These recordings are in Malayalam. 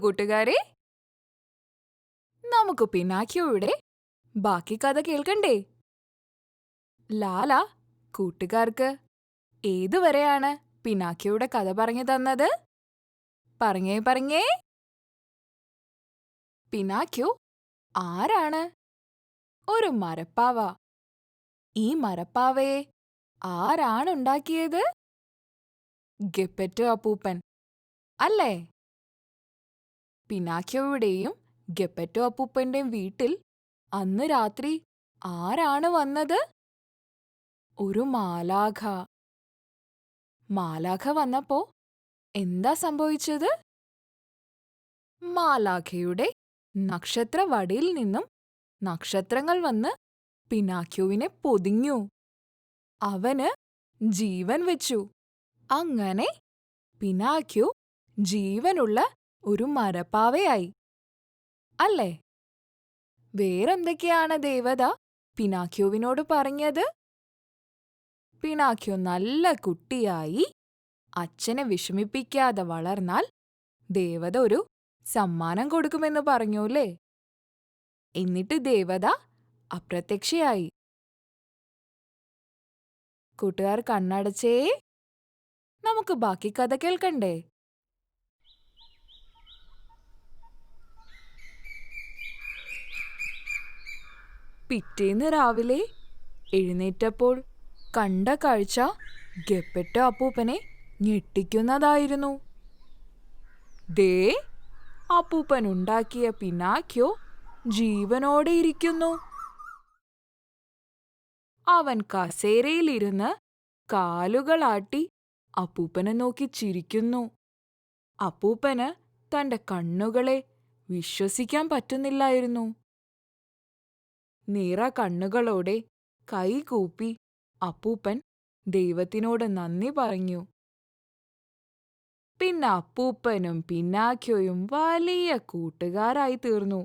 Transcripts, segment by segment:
കൂട്ടുകാരെ, നമുക്ക് പിനാക്കിയോയുടെ ബാക്കി കഥ കേൾക്കണ്ടേ? ലാല കൂട്ടുകാർക്ക് ഏതുവരെയാണ് പിനാക്കിയോയുടെ കഥ പറഞ്ഞു തന്നത്? പറഞ്ഞേ. പിനാക്കിയോ ആരാണ്? ഒരു മരപ്പാവ. ഈ മരപ്പാവയെ ആരാണുണ്ടാക്കിയത്? ഗെപ്പറ്റോ അപ്പൂപ്പൻ അല്ലേ? പിനാക്കിയോയുടെയും ഗെപ്പറ്റോ അപ്പൂപ്പന്റെയും വീട്ടിൽ അന്ന് രാത്രി ആരാണ് വന്നത്? ഒരു മാലാഖ. മാലാഖ വന്നപ്പോ എന്താ സംഭവിച്ചത്? മാലാഖയുടെ നക്ഷത്രവടിയിൽ നിന്നും നക്ഷത്രങ്ങൾ വന്ന് പിനാക്കിയോവിനെ പൊതിഞ്ഞു. അവന് ജീവൻ വെച്ചു. അങ്ങനെ പിനാക്കിയോ ജീവനുള്ള ഒരു മരപ്പാവയായി അല്ലേ? വേറെന്തൊക്കെയാണ് ദേവത പിനാക്കിയോവിനോട് പറഞ്ഞത്? പിനാക്കിയോ നല്ല കുട്ടിയായി അച്ഛനെ വിഷമിപ്പിക്കാതെ വളർന്നാൽ ദേവത ഒരു സമ്മാനം കൊടുക്കുമെന്ന് പറഞ്ഞൂല്ലേ? എന്നിട്ട് ദേവത അപ്രത്യക്ഷയായി. കൂട്ടുകാർ കണ്ണടച്ചേ. നമുക്ക് ബാക്കി കഥ കേൾക്കണ്ടേ? പിറ്റേന്ന് രാവിലെ എഴുന്നേറ്റപ്പോൾ കണ്ട കാഴ്ച ഗെപ്പറ്റോ അപ്പൂപ്പനെ ഞെട്ടിക്കുന്നതായിരുന്നു. ദേ, അപ്പൂപ്പൻ ഉണ്ടാക്കിയ പിനാക്കിയോ ജീവനോടെ ഇരിക്കുന്നു. അവൻ കസേരയിലിരുന്ന് കാലുകളാട്ടി അപ്പൂപ്പനെ നോക്കി ചിരിക്കുന്നു. അപ്പൂപ്പന് തന്റെ കണ്ണുകളെ വിശ്വസിക്കാൻ പറ്റുന്നില്ലായിരുന്നു. നിറ കണ്ണുകളോടെ കൈകൂപ്പി അപ്പൂപ്പൻ ദൈവത്തിനോട് നന്ദി പറഞ്ഞു. പിന്നെ അപ്പൂപ്പനും പിനാക്കിയോയും വലിയ കൂട്ടുകാരായി തീർന്നു.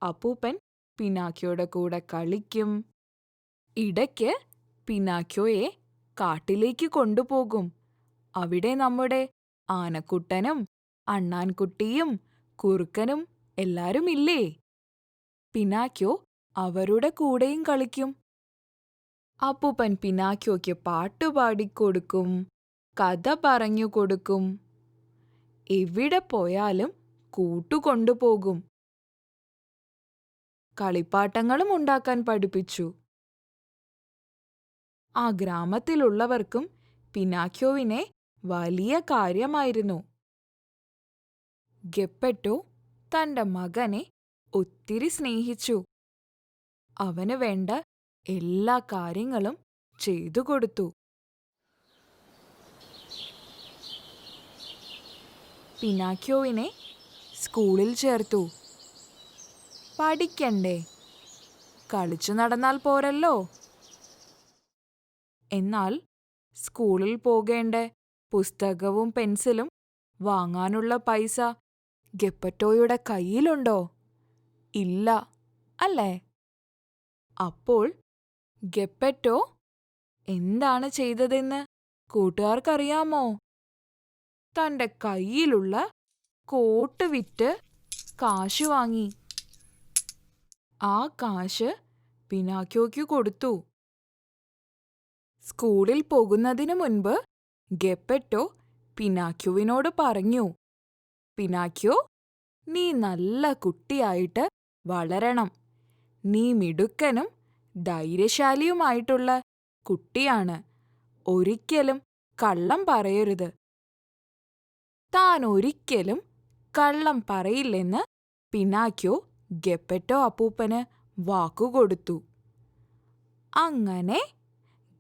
അപ്പൂപ്പൻ പിനാക്കിയോയുടെ കൂടെ കളിക്കും. ഇടയ്ക്ക് പിനാക്കിയോയെ കാട്ടിലേക്ക് കൊണ്ടുപോകും. അവിടെ നമ്മുടെ ആനക്കുട്ടനും അണ്ണാൻകുട്ടിയും കുറുക്കനും എല്ലാരും ഇല്ലേ? പിനാക്കിയോ അവരുടെ കൂടെയും കളിക്കും. അപ്പൂപ്പൻ പിനാക്കിയോയ്ക്ക് പാട്ടുപാടിക്കൊടുക്കും, കഥ പറഞ്ഞു കൊടുക്കും. എവിടെ പോയാലും കൂട്ടുകൊണ്ടുപോകും. കളിപ്പാട്ടങ്ങളും ഉണ്ടാക്കാൻ പഠിപ്പിച്ചു. ആ ഗ്രാമത്തിലുള്ളവർക്കും പിനാക്കിയോവിനെ വലിയ കാര്യമായിരുന്നു. ഗെപ്പറ്റോ തന്റെ മകനെ ഒത്തിരി സ്നേഹിച്ചു. അവന് വേണ്ട എല്ലാ കാര്യങ്ങളും ചെയ്തു കൊടുത്തു. പിനാക്കിയോവിനെ സ്കൂളിൽ ചേർത്തു. പഠിക്കണ്ടേ? കളിച്ചു നടന്നാൽ പോരല്ലോ. എന്നാൽ സ്കൂളിൽ പോകേണ്ട പുസ്തകവും പെൻസിലും വാങ്ങാനുള്ള പൈസ ഗെപ്പറ്റോയുടെ കയ്യിലുണ്ടോ? ഇല്ല അല്ലേ? അപ്പോൾ ഗെപ്പറ്റോ എന്താണ് ചെയ്തതെന്ന് കൂട്ടുകാർക്കറിയാമോ? തന്റെ കയ്യിലുള്ള കോട്ട് വിറ്റ് കാശ് വാങ്ങി. ആ കാശ് പിനാക്കിയോയ്ക്ക് കൊടുത്തു. സ്കൂളിൽ പോകുന്നതിനു മുൻപ് ഗെപ്പറ്റോ പിനാക്കിയോവിനോട് പറഞ്ഞു, പിനാക്കിയോ, നീ നല്ല കുട്ടിയായിട്ട് വളരണം. നീ മിടുക്കനും ധൈര്യശാലിയുമായിട്ടുള്ള കുട്ടിയാണ്. ഒരിക്കലും കള്ളം പറയരുത്. താൻ ഒരിക്കലും കള്ളം പറയില്ലെന്ന് പിനാക്കിയോ ഗെപ്പറ്റോ അപ്പൂപ്പന് വാക്കുകൊടുത്തു. അങ്ങനെ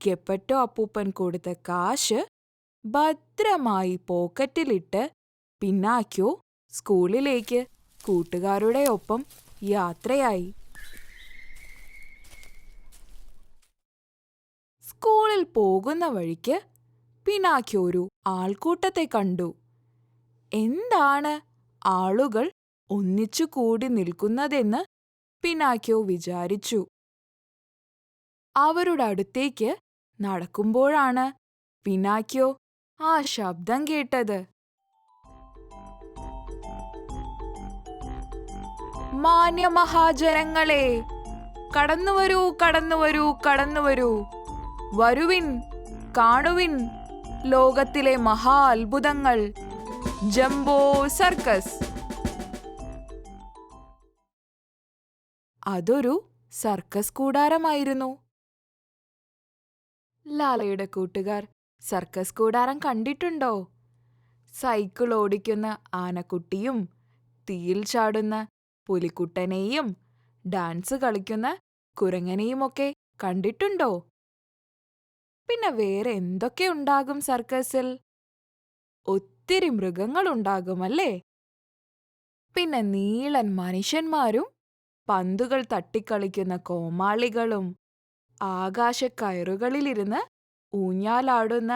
ഗെപ്പറ്റോ അപ്പൂപ്പൻ കൊടുത്ത കാശ് ഭദ്രമായി പോക്കറ്റിലിട്ട് പിനാക്കിയോ സ്കൂളിലേക്ക് കൂട്ടുകാരുടെ ഒപ്പം യാത്രയായി. സ്കൂളിൽ പോകുന്ന വഴിക്ക് പിനാക്കിയോ ഒരു ആൾക്കൂട്ടത്തെ കണ്ടു. എന്താണ് ആളുകൾ ഒന്നിച്ചു കൂടി നിൽക്കുന്നതെന്ന് പിനാക്കിയോ വിചാരിച്ചു. അവരുടെ അടുത്തേക്ക് നടക്കുമ്പോഴാണ് പിനാക്കിയോ ആ ശബ്ദം കേട്ടത്. മാന്യമഹാജനങ്ങളെ, കടന്നുവരൂ, കടന്നുവരൂ, കടന്നുവരൂ. വരുവിൻ, കാണുവിൻ ലോകത്തിലെ മഹാ അത്ഭുതങ്ങൾ. Jumbo circus. അതൊരു സർക്കസ് കൂടാരമായിരുന്നു. ലാലയുടെ കൂട്ടുകാർ സർക്കസ് കൂടാരം കണ്ടിട്ടുണ്ടോ? സൈക്കിൾ ഓടിക്കുന്ന ആനക്കുട്ടിയും തീയിൽ ചാടുന്ന പുലിക്കുട്ടനെയും ഡാൻസ് കളിക്കുന്ന കുരങ്ങനെയുമൊക്കെ കണ്ടിട്ടുണ്ടോ? പിന്നെ വേറെ എന്തൊക്കെ ഉണ്ടാകും സർക്കസിൽ? ഒത്തിരി മൃഗങ്ങളുണ്ടാകുമല്ലേ? പിന്നെ നീളൻ മനുഷ്യന്മാരും പന്തുകൾ തട്ടിക്കളിക്കുന്ന കോമാളികളും ആകാശക്കയറുകളിലിരുന്ന് ഊഞ്ഞാലാടുന്ന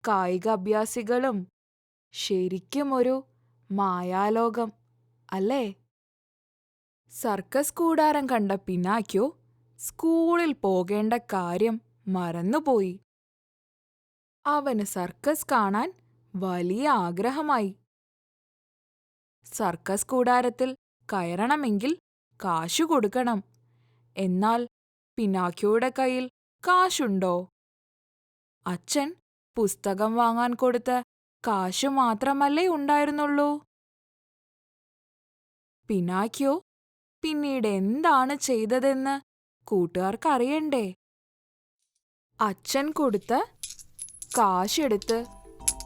കായികാഭ്യാസികളും. ശരിക്കും ഒരു മായാലോകം അല്ലേ? സർക്കസ് കൂടാരം കണ്ട പിനാക്യോ സ്കൂളിൽ പോകേണ്ട കാര്യം മറന്നുപോയി. അവന് സർക്കസ് കാണാൻ വലിയ ആഗ്രഹമായി. സർക്കസ് കൂടാരത്തിൽ കയറണമെങ്കിൽ കാശു കൊടുക്കണം. എന്നാൽ പിനാക്യോയുടെ കയ്യിൽ കാശുണ്ടോ? അച്ഛൻ പുസ്തകം വാങ്ങാൻ കൊടുത്ത കാശു മാത്രമല്ലേ ഉണ്ടായിരുന്നുള്ളൂ. പിനാക്യോ പിന്നീട് എന്താണ് ചെയ്തതെന്ന് കൂട്ടുകാർക്കറിയണ്ടേ? അച്ഛൻ കൊടുത്ത കാശെടുത്ത്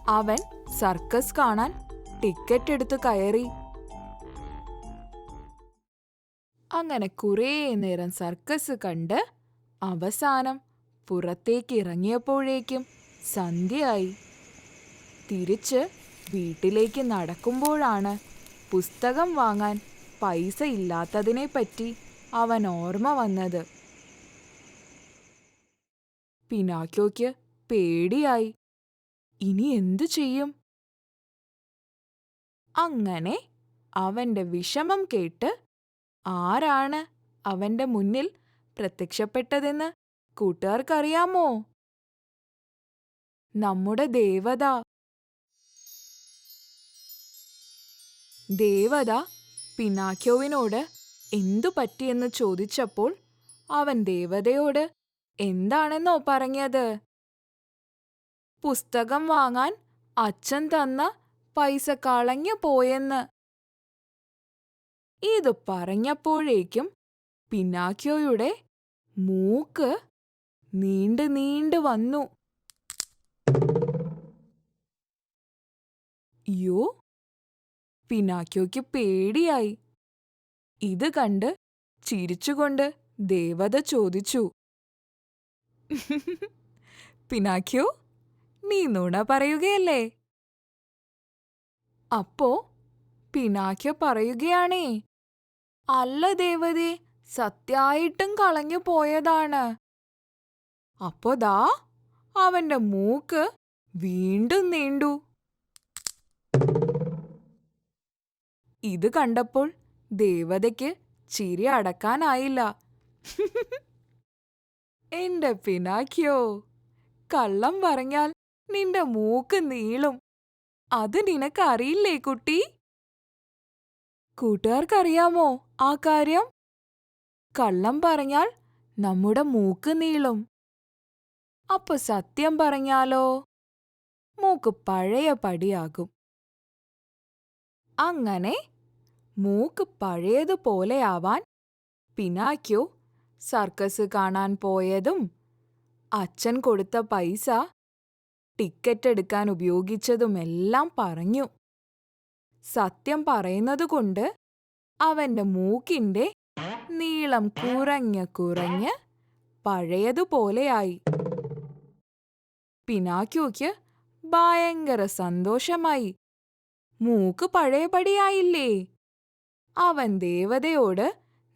അവൻ സർക്കസ് കാണാൻ ടിക്കറ്റ് എടുത്ത് കയറി. അങ്ങനെ കുറേ നേരം സർക്കസ് കണ്ട് അവസാനം പുറത്തേക്ക് ഇറങ്ങിയപ്പോഴേക്കും സന്ധ്യയായി. തിരിച്ച് വീട്ടിലേക്ക് നടക്കുമ്പോഴാണ് പുസ്തകം വാങ്ങാൻ പൈസ ഇല്ലാത്തതിനെപ്പറ്റി അവൻ ഓർമ്മ വന്നത്. പിനാക്യോയ്ക്ക് പേടിയായി. ഇനി എന്തു ചെയ്യും? അങ്ങനെ അവന്റെ വിഷമം കേട്ട് ആരാണ് അവന്റെ മുന്നിൽ പ്രത്യക്ഷപ്പെട്ടതെന്ന് കൂട്ടുകാർക്കറിയാമോ? നമ്മുടെ ദേവത. ദേവത പിനാക്യോവിനോട് എന്തു പറ്റിയെന്ന് ചോദിച്ചപ്പോൾ അവൻ ദേവതയോട് എന്താണെന്നോ പറഞ്ഞത്? പുസ്തകം വാങ്ങാൻ അച്ഛൻ തന്ന പൈസ കളഞ്ഞു പോയെന്ന്. ഇത് പറഞ്ഞപ്പോഴേക്കും പിനാക്യോയുടെ മൂക്ക് നീണ്ടു നീണ്ടു വന്നു. യോ, പിനാക്യോയ്ക്ക് പേടിയായി. ഇത് കണ്ട് ചിരിച്ചുകൊണ്ട് ദേവത ചോദിച്ചു, പിനാക്യോ, നീ നുണ പറയുകയല്ലേ? അപ്പോ പിനാക്യോ പറയുകയാണേ, അല്ല ദേവതേ, സത്യായിട്ടും കളഞ്ഞു പോയതാണ്. അപ്പോ ദാ അവന്റെ മൂക്ക് വീണ്ടും നീണ്ടു. ഇത് കണ്ടപ്പോൾ ദേവതയ്ക്ക് ചിരി അടക്കാനായില്ല. എന്റെ പിനാക്യോ, കള്ളം പറഞ്ഞാൽ നിന്റെ മൂക്ക് നീളും. അത് നിനക്കറിയില്ലേ കുട്ടി? കൂട്ടുകാർക്കറിയാമോ ആ കാര്യം? കള്ളം പറഞ്ഞാൽ നമ്മുടെ മൂക്ക് നീളും. അപ്പൊ സത്യം പറഞ്ഞാലോ മൂക്ക് പഴയ പടിയാകും. അങ്ങനെ മൂക്ക് പഴയതുപോലെയാവാൻ പിനാക്യോ സർക്കസ് കാണാൻ പോയതും അച്ഛൻ കൊടുത്ത പൈസ ടിക്കറ്റ് എടുക്കാൻ ഉപയോഗിച്ചതുമെല്ലാം പറഞ്ഞു. സത്യം പറയുന്നതുകൊണ്ട് അവന്റെ മൂക്കിന്റെ നീളം കുറഞ്ഞ് കുറഞ്ഞ് പഴയതുപോലെയായി. പിനാക്യോയ്ക്ക് ഭയങ്കര സന്തോഷമായി. മൂക്ക് പഴയപടിയായില്ലേ? അവൻ ദേവതയോട്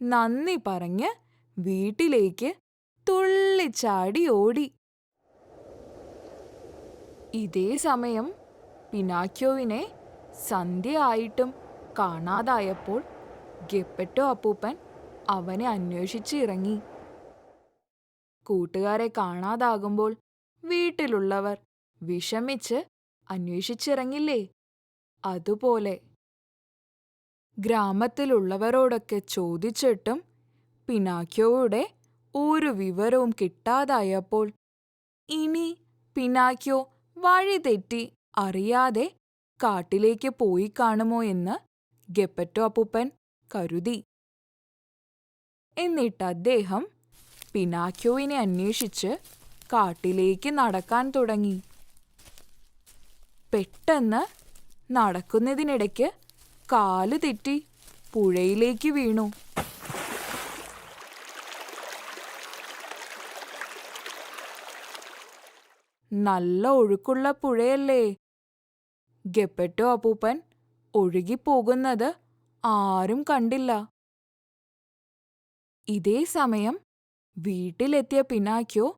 നന്ദി പറഞ്ഞ് വീട്ടിലേക്ക് തുള്ളിച്ചാടി ഓടി. ഇതേ സമയം പിനാക്യോവിനെ സന്ധ്യ ആയിട്ടും കാണാതായപ്പോൾ ഗെപ്പറ്റോ അപ്പൂപ്പൻ അവനെ അന്വേഷിച്ച് ഇറങ്ങി. കൂട്ടുകാരെ കാണാതാകുമ്പോൾ വീട്ടിലുള്ളവർ വിഷമിച്ച് അന്വേഷിച്ചിറങ്ങില്ലേ? അതുപോലെ ഗ്രാമത്തിലുള്ളവരോടൊക്കെ ചോദിച്ചിട്ടും പിനാക്യോയുടെ ഒരു വിവരവും കിട്ടാതായപ്പോൾ ഇനി പിനാക്യോ വഴി തെറ്റി അറിയാതെ കാട്ടിലേക്ക് പോയി കാണുമോ എന്ന് ഗെപ്പറ്റോ അപ്പൂപ്പൻ കരുതി. എന്നിട്ട് അദ്ദേഹം പിനാക്യോവിനെ അന്വേഷിച്ച് കാട്ടിലേക്ക് നടക്കാൻ തുടങ്ങി. പെട്ടെന്ന് നടക്കുന്നതിനിടയ്ക്ക് കാല് തെറ്റി പുഴയിലേക്ക് വീണു. നല്ല ഒഴുക്കുള്ള പുഴയല്ലേ. ഗെപ്പറ്റോ അപ്പൂപ്പൻ ഒഴുകിപ്പോകുന്നത് ആരും കണ്ടില്ല. ഇതേ സമയം വീട്ടിലെത്തിയ പിനാക്യോ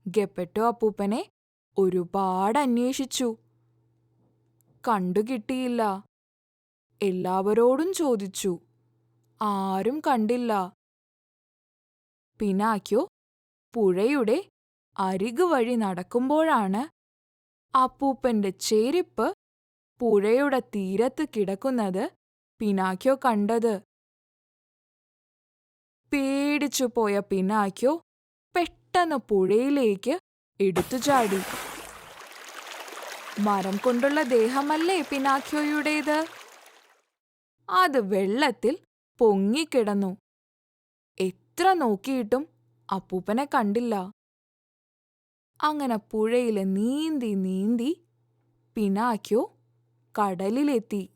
ഗെപ്പറ്റോ അപ്പൂപ്പനെ ഒരുപാട് അന്വേഷിച്ചു. കണ്ടുകിട്ടിയില്ല. എല്ലാവരോടും ചോദിച്ചു. ആരും കണ്ടില്ല. പിനാക്യോ പുഴയുടെ അരികു വഴി നടക്കുമ്പോഴാണ് അപ്പൂപ്പന്റെ ചെരുപ്പ് പുഴയുടെ തീരത്ത് കിടക്കുന്നത് പിനാക്യോ കണ്ടത്. പേടിച്ചു പോയ പിനാക്യോ പെട്ടെന്ന് പുഴയിലേക്ക് എടുത്തു ചാടി. മരം കൊണ്ടുള്ള ദേഹമല്ലേ പിനാക്യോയുടേത്. അത് വെള്ളത്തിൽ പൊങ്ങിക്കിടന്നു. എത്ര നോക്കിയിട്ടും അപ്പൂപ്പനെ കണ്ടില്ല. അങ്ങനെ പുഴയിൽ നീന്തി നീന്തി പിനാക്യോ കടലിലെത്തി.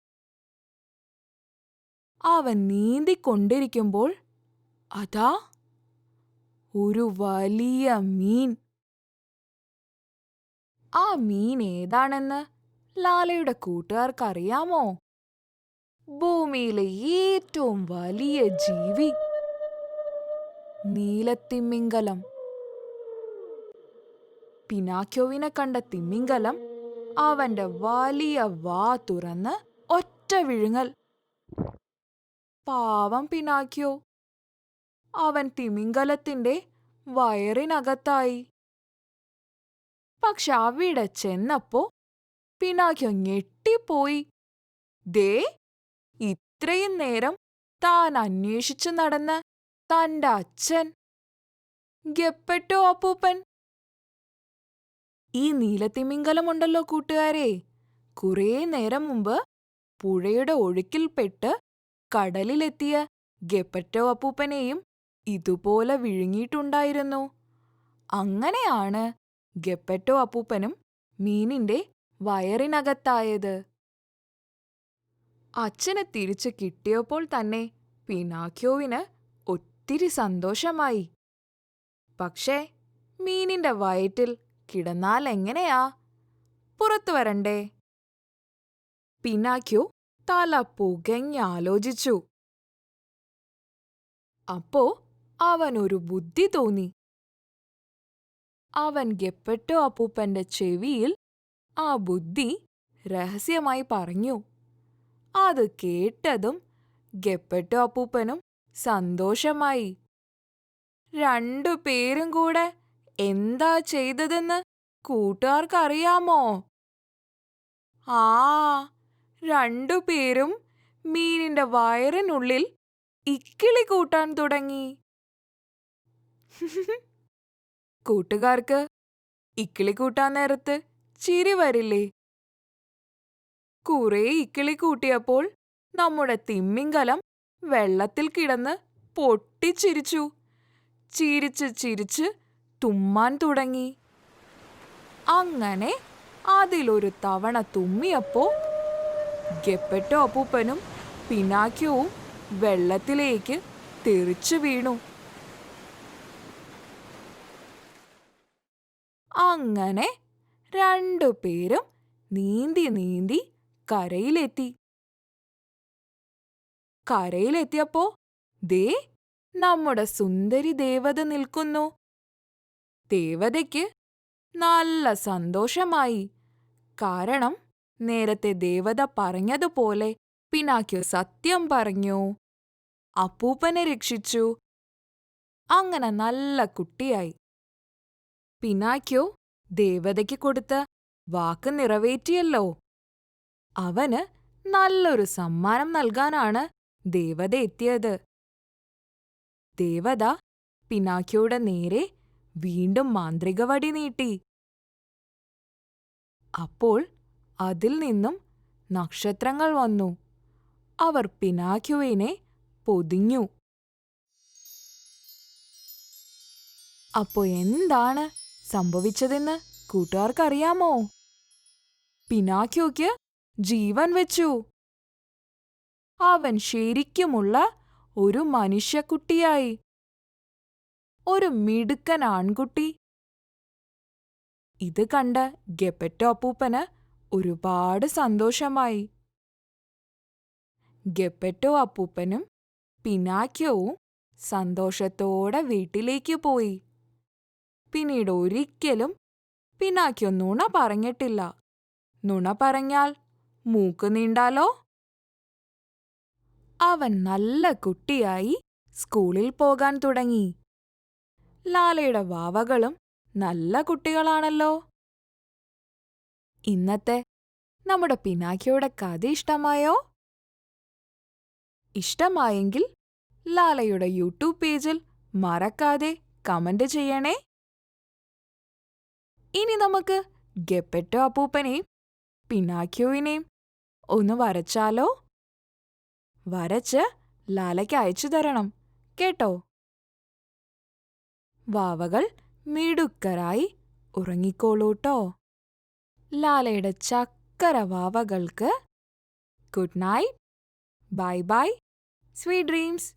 അവൻ നീന്തിക്കൊണ്ടിരിക്കുമ്പോൾ അതാ ഒരു വലിയ മീൻ. ആ മീൻ ഏതാണെന്ന് ലാലയുടെ കൂട്ടുകാർക്കറിയാമോ? ഭൂമിയിലെ ഏറ്റവും വലിയ ജീവി, നീലത്തിമിംഗലം. പിനാക്യോവിനെ കണ്ട തിമിംഗലം അവന്റെ വലിയ വാ തുറന്ന് ഒറ്റ വിഴുങ്ങൽ. പാവം പിനാക്യോ. അവൻ തിമിംഗലത്തിന്റെ വയറിനകത്തായി. പക്ഷെ അവിടെ ചെന്നപ്പോ പിനാക്യോ ഞെട്ടിപ്പോയി. ദേ, ഇത്രയും നേരം താൻ അന്വേഷിച്ചു നടന്ന തന്റെ അച്ഛൻ ഗെപ്പറ്റോ അപ്പൂപ്പൻ. ഈ നീലത്തിമിംഗലമുണ്ടല്ലോ കൂട്ടുകാരെ, കുറേ നേരം മുമ്പ് പുഴയുടെ ഒഴുക്കിൽപ്പെട്ട് കടലിലെത്തിയ ഗെപ്പറ്റോ അപ്പൂപ്പനെയും ഇതുപോലെ വിഴുങ്ങിയിട്ടുണ്ടായിരുന്നു. അങ്ങനെയാണ് ഗെപ്പറ്റോ അപ്പൂപ്പനും മീനിന്റെ വയറിനകത്തായത്. അച്ഛനെ തിരിച്ചു കിട്ടിയപ്പോൾ തന്നെ പിനാക്യോവിന് ഒത്തിരി സന്തോഷമായി. പക്ഷേ മീനിന്റെ വയറ്റിൽ കിടന്നാൽ എങ്ങനെയാ? പുറത്തു വരണ്ടേ? പിനാക്യോ തല പുകഞ്ഞാലോചിച്ചു. അപ്പോ അവനൊരു ബുദ്ധി തോന്നി. അവൻ ഗെപ്പറ്റോ അപ്പൂപ്പന്റെ ചെവിയിൽ ആ ബുദ്ധി രഹസ്യമായി പറഞ്ഞു. അത് കേട്ടതും ഗെപ്പറ്റോ അപ്പൂപ്പനും സന്തോഷമായി. രണ്ടുപേരും കൂടെ എന്താ ചെയ്തതെന്ന് കൂട്ടുകാർക്കറിയാമോ? ആ, രണ്ടുപേരും മീനിന്റെ വയറിനുള്ളിൽ ഇക്കിളി കൂട്ടാൻ തുടങ്ങി. കൂട്ടുകാർക്ക് ഇക്കിളി കൂട്ടാൻ നേരത്ത് ചിരി വരില്ലേ? കുറേ ഇക്കിളി കൂട്ടിയപ്പോൾ നമ്മുടെ തിമിംഗലം വെള്ളത്തിൽ കിടന്ന് പൊട്ടിച്ചിരിച്ചു. ചിരിച്ച് ചിരിച്ച് തുമ്മാൻ തുടങ്ങി. അങ്ങനെ അതിലൊരു തവണ തുമ്മിയപ്പോ ഗെപ്പറ്റോ അപ്പൂപ്പനും പിനാക്യോവും വെള്ളത്തിലേക്ക് തെറിച്ചു വീണു. അങ്ങനെ രണ്ടുപേരും നീന്തി നീന്തി കരയിലെത്തി. കരയിലെത്തിയപ്പോ ദേ, നമ്മുടെ സുന്ദരി ദേവത നിൽക്കുന്നു. ദേവതയ്ക്ക് നല്ല സന്തോഷമായി. കാരണം നേരത്തെ ദേവത പറഞ്ഞതുപോലെ പിനാക്യോ സത്യം പറഞ്ഞു, അപ്പൂപ്പനെ രക്ഷിച്ചു. അങ്ങനെ നല്ല കുട്ടിയായി. പിനാക്യോ ദേവതയ്ക്ക് കൊടുത്ത വാക്ക് നിറവേറ്റിയല്ലോ. അവന് നല്ലൊരു സമ്മാനം നൽകാനാണ് ദേവത എത്തിയത്. ദേവത പിനാക്കിയോയുടെ നേരെ വീണ്ടും മാന്ത്രിക വടി നീട്ടി. അപ്പോൾ അതിൽ നിന്നും നക്ഷത്രങ്ങൾ വന്നു. അവർ പിനാക്കിയോവിനെ പൊതിഞ്ഞു. അപ്പോ എന്താണ് സംഭവിച്ചതെന്ന് കൂട്ടുകാർക്കറിയാമോ? പിനാക്കിയോയ്ക്ക് ജീവൻ വെച്ചു. അവൻ ശരിക്കുമുള്ള ഒരു മനുഷ്യക്കുട്ടിയായി. ഒരു മിടുക്കൻ ആൺകുട്ടി. ഇത് കണ്ട് ഗെപ്പറ്റോ അപ്പൂപ്പന് ഒരുപാട് സന്തോഷമായി. ഗെപ്പറ്റോ അപ്പൂപ്പനും പിനാക്കിയോവും സന്തോഷത്തോടെ വീട്ടിലേക്ക് പോയി. പിന്നീട് ഒരിക്കലും പിനാക്കിയോ നുണ പറഞ്ഞിട്ടില്ല. നുണ പറഞ്ഞാൽ മൂക്ക് നീണ്ടാലോ. അവൻ നല്ല കുട്ടിയായി സ്കൂളിൽ പോകാൻ തുടങ്ങി. ലാലയുടെ വാവകളും നല്ല കുട്ടികളാണല്ലോ. ഇന്നത്തെ നമ്മുടെ പിനാക്കിയോയുടെ കഥ ഇഷ്ടമായോ? ഇഷ്ടമായെങ്കിൽ ലാലയുടെ യൂട്യൂബ് പേജിൽ മറക്കാതെ കമന്റ് ചെയ്യണേ. ഇനി നമുക്ക് ഗെപ്പറ്റോ അപ്പൂപ്പനെയും പിനാക്കിയോവിനെയും ഒന്ന് വരച്ചാലോ? വരച്ച് ലാലയ്ക്ക് അയച്ചു തരണം കേട്ടോ. വാവകൾ മിടുക്കരായി ഉറങ്ങിക്കോളൂട്ടോ. ലാലയുടെ ചക്കര വാവകൾക്ക് good night. Bye bye. Sweet dreams.